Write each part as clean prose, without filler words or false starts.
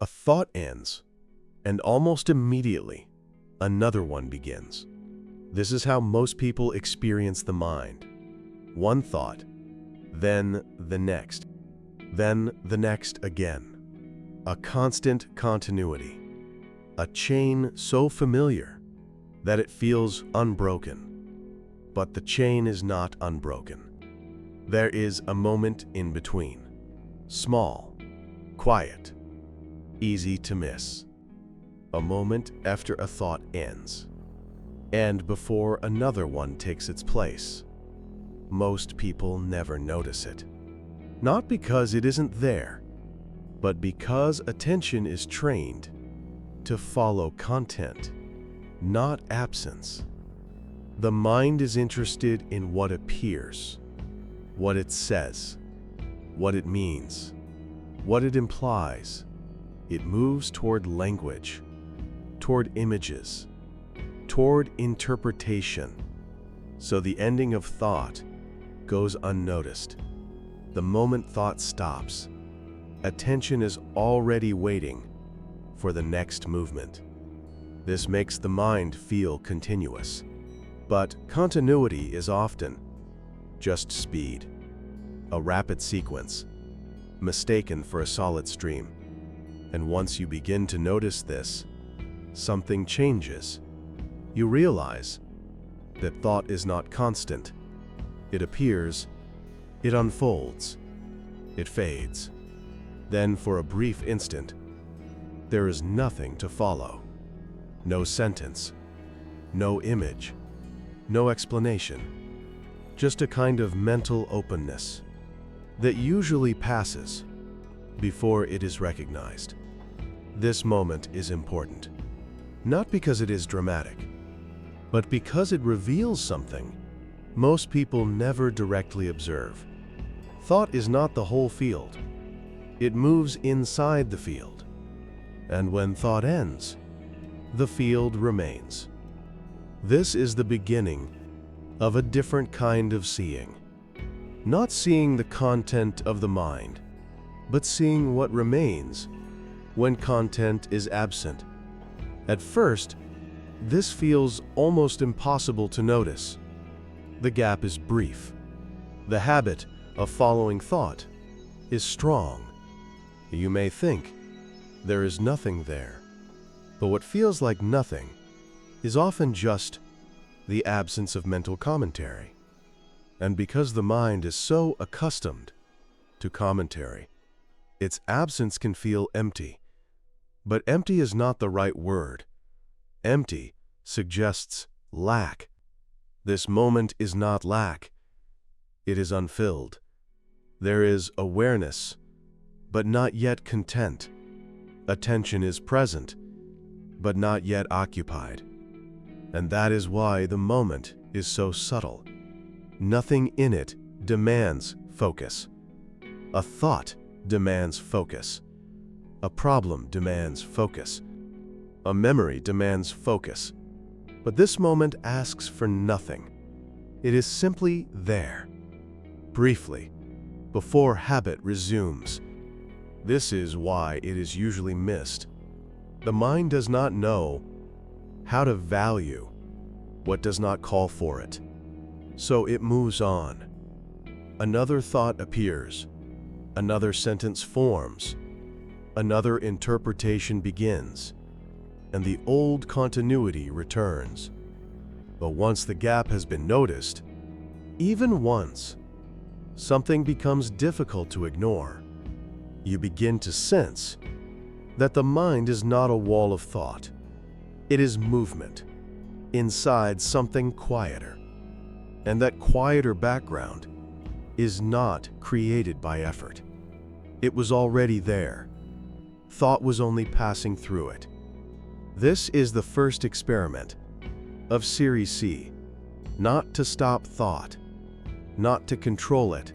A thought ends, and almost immediately, another one begins. This is how most people experience the mind. One thought, then the next, then the next again. A constant continuity. A chain so familiar that it feels unbroken. But the chain is not unbroken. There is a moment in between. Small, quiet, easy to miss. A moment after a thought ends, and before another one takes its place. Most people never notice it. Not because it isn't there, but because attention is trained to follow content, not absence. The mind is interested in what appears, what it says, what it means, what it implies. It moves toward language, toward images, toward interpretation. So the ending of thought goes unnoticed. The moment thought stops, attention is already waiting for the next movement. This makes the mind feel continuous. But continuity is often just speed, a rapid sequence, mistaken for a solid stream. And once you begin to notice this, something changes. You realize that thought is not constant. It appears, it unfolds, it fades. Then for a brief instant, there is nothing to follow. No sentence, no image, no explanation. Just a kind of mental openness that usually passes before it is recognized. This moment is important, not because it is dramatic, but because it reveals something most people never directly observe. Thought is not the whole field. It moves inside the field. And when thought ends, the field remains. This is the beginning of a different kind of seeing. Not seeing the content of the mind, but seeing what remains when content is absent. At first, this feels almost impossible to notice. The gap is brief. The habit of following thought is strong. You may think there is nothing there, but what feels like nothing is often just the absence of mental commentary. And because the mind is so accustomed to commentary, its absence can feel empty. But empty is not the right word. Empty suggests lack. This moment is not lack. It is unfilled. There is awareness, but not yet content. Attention is present, but not yet occupied. And that is why the moment is so subtle. Nothing in it demands focus. A thought demands focus. A problem demands focus. A memory demands focus. But this moment asks for nothing. It is simply there, briefly, before habit resumes. This is why it is usually missed. The mind does not know how to value what does not call for it. So it moves on. Another thought appears. Another sentence forms. Another interpretation begins. And the old continuity returns. But once the gap has been noticed, even once, something becomes difficult to ignore. You begin to sense that the mind is not a wall of thought. It is movement inside something quieter. And that quieter background is not created by effort. It was already there. Thought was only passing through it. This is the first experiment of Series C. Not to stop thought, not to control it,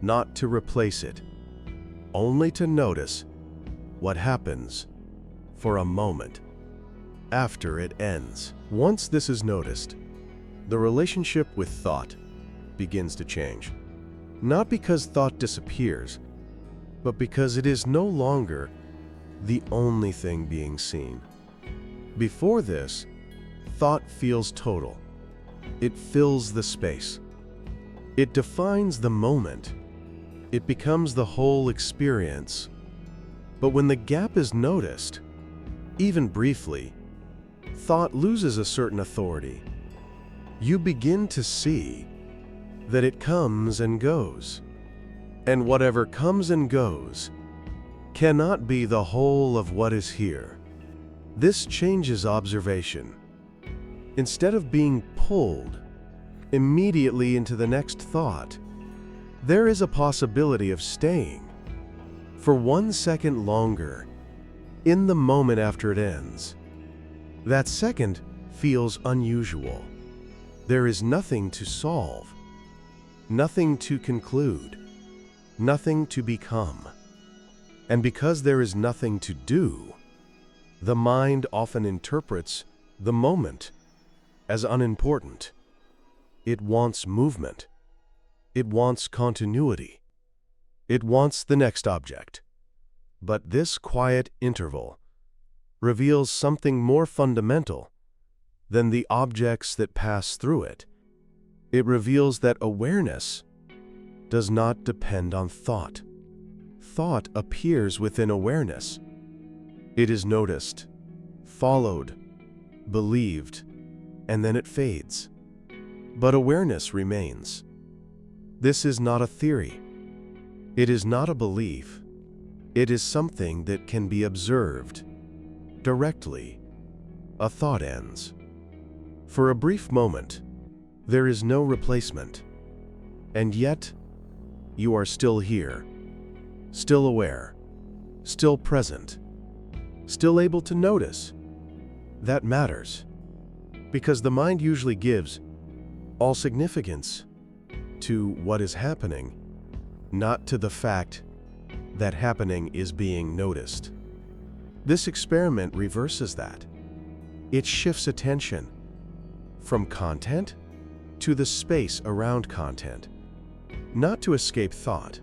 not to replace it, only to notice what happens for a moment after it ends. Once this is noticed, the relationship with thought begins to change. Not because thought disappears, but because it is no longer the only thing being seen. Before this, thought feels total. It fills the space. It defines the moment. It becomes the whole experience. But when the gap is noticed, even briefly, thought loses a certain authority. You begin to see that it comes and goes. And whatever comes and goes cannot be the whole of what is here. This changes observation. Instead of being pulled immediately into the next thought, there is a possibility of staying for 1 second longer in the moment after it ends. That second feels unusual. There is nothing to solve, nothing to conclude, nothing to become. And because there is nothing to do, the mind often interprets the moment as unimportant. It wants movement. It wants continuity. It wants the next object. But this quiet interval reveals something more fundamental than the objects that pass through it. It reveals that awareness does not depend on thought. Thought appears within awareness. It is noticed, followed, believed, and then it fades. But awareness remains. This is not a theory. It is not a belief. It is something that can be observed directly. A thought ends. For a brief moment, there is no replacement. And yet, you are still here, still aware, still present, still able to notice. That matters, because the mind usually gives all significance to what is happening, not to the fact that happening is being noticed. This experiment reverses that. It shifts attention from content to the space around content, not to escape thought,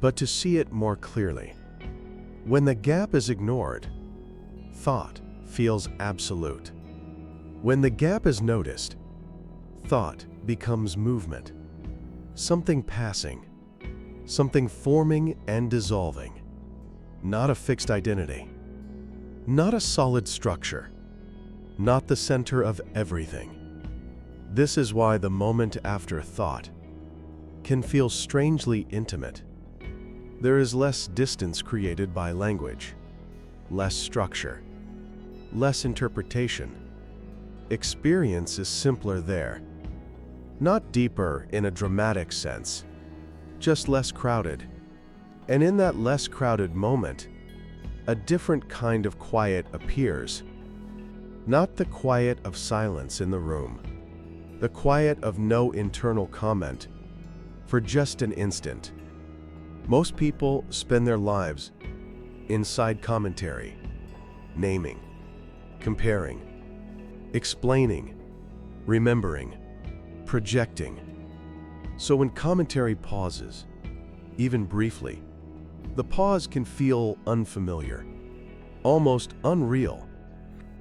but to see it more clearly. When the gap is ignored, thought feels absolute. When the gap is noticed, thought becomes movement, something passing, something forming and dissolving, not a fixed identity, not a solid structure, not the center of everything. This is why the moment after thought can feel strangely intimate. There is less distance created by language, less structure, less interpretation. Experience is simpler there. Not deeper in a dramatic sense, just less crowded. And in that less crowded moment, a different kind of quiet appears. Not the quiet of silence in the room, the quiet of no internal comment for just an instant. Most people spend their lives inside commentary, naming, comparing, explaining, remembering, projecting. So when commentary pauses, even briefly, the pause can feel unfamiliar, almost unreal,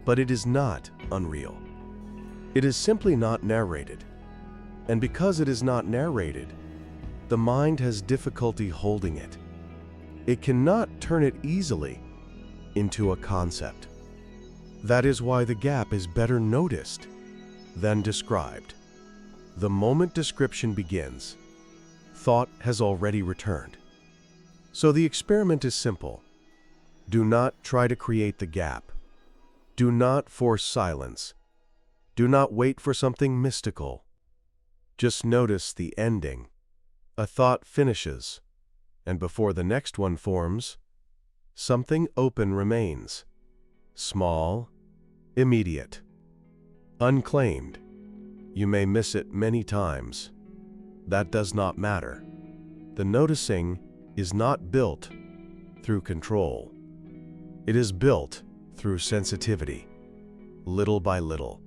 but it is not unreal. It is simply not narrated. And because it is not narrated, the mind has difficulty holding it. It cannot turn it easily into a concept. That is why the gap is better noticed than described. The moment description begins, thought has already returned. So the experiment is simple. Do not try to create the gap. Do not force silence. Do not wait for something mystical. Just notice the ending. A thought finishes, and before the next one forms, something open remains. Small, immediate, unclaimed. You may miss it many times. That does not matter. The noticing is not built through control. It is built through sensitivity. Little by little,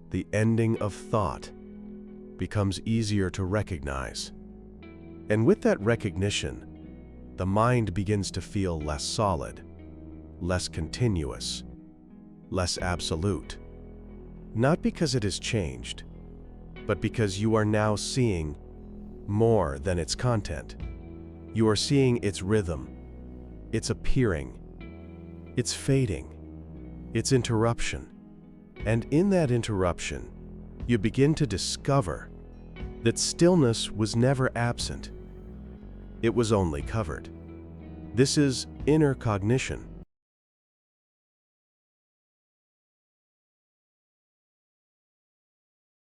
the ending of thought becomes easier to recognize. And with that recognition, the mind begins to feel less solid, less continuous, less absolute. Not because it has changed, but because you are now seeing more than its content. You are seeing its rhythm, its appearing, its fading, its interruption. And in that interruption, you begin to discover that stillness was never absent. It was only covered. This is inner cognition.